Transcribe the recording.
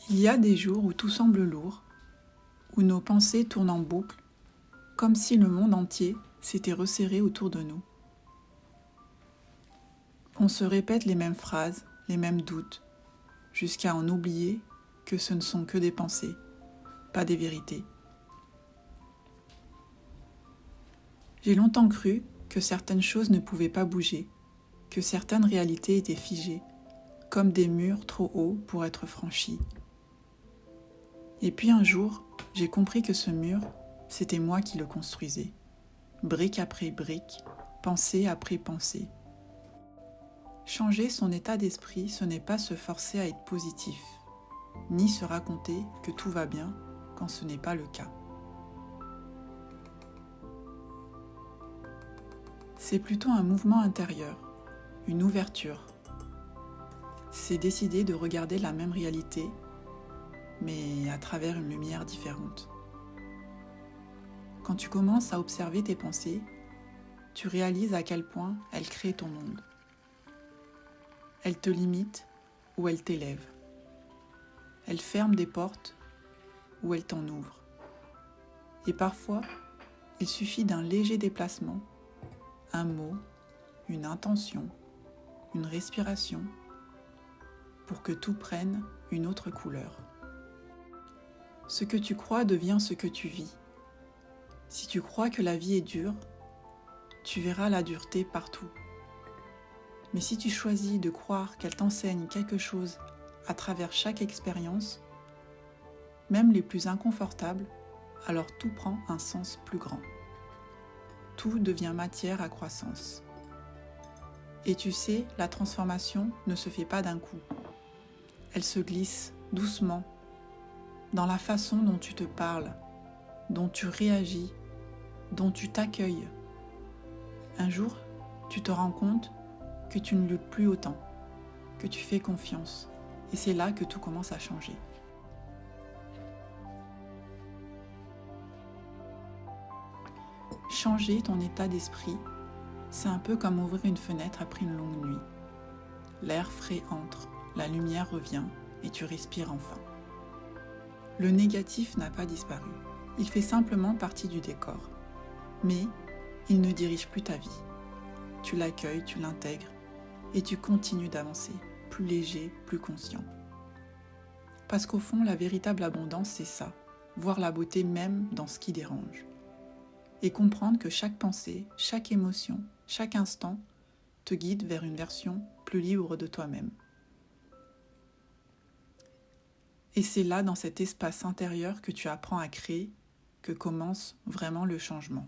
Il y a des jours où tout semble lourd, où nos pensées tournent en boucle, comme si le monde entier s'était resserré autour de nous. On se répète les mêmes phrases, les mêmes doutes, jusqu'à en oublier que ce ne sont que des pensées, pas des vérités. J'ai longtemps cru que certaines choses ne pouvaient pas bouger, que certaines réalités étaient figées, comme des murs trop hauts pour être franchis. Et puis un jour, j'ai compris que ce mur, c'était moi qui le construisais, brique après brique, pensée après pensée. Changer son état d'esprit, ce n'est pas se forcer à être positif, ni se raconter que tout va bien quand ce n'est pas le cas. C'est plutôt un mouvement intérieur, une ouverture. C'est décider de regarder la même réalité, mais à travers une lumière différente. Quand tu commences à observer tes pensées, tu réalises à quel point elles créent ton monde. Elles te limitent ou elles t'élèvent. Elles ferment des portes ou elles t'en ouvrent. Et parfois, il suffit d'un léger déplacement, un mot, une intention, une respiration, pour que tout prenne une autre couleur. Ce que tu crois devient ce que tu vis. Si tu crois que la vie est dure, tu verras la dureté partout. Mais si tu choisis de croire qu'elle t'enseigne quelque chose à travers chaque expérience, même les plus inconfortables, alors tout prend un sens plus grand. Tout devient matière à croissance. Et tu sais, la transformation ne se fait pas d'un coup. Elle se glisse doucement dans la façon dont tu te parles, dont tu réagis, dont tu t'accueilles. Un jour, tu te rends compte que tu ne luttes plus autant, que tu fais confiance. Et c'est là que tout commence à changer. Changer ton état d'esprit, c'est un peu comme ouvrir une fenêtre après une longue nuit. L'air frais entre, la lumière revient et tu respires enfin. Le négatif n'a pas disparu. Il fait simplement partie du décor. Mais il ne dirige plus ta vie. Tu l'accueilles, tu l'intègres et tu continues d'avancer, plus léger, plus conscient. Parce qu'au fond, la véritable abondance, c'est ça, voir la beauté même dans ce qui dérange. Et comprendre que chaque pensée, chaque émotion, chaque instant te guide vers une version plus libre de toi-même. Et c'est là, dans cet espace intérieur, que tu apprends à créer, que commence vraiment le changement.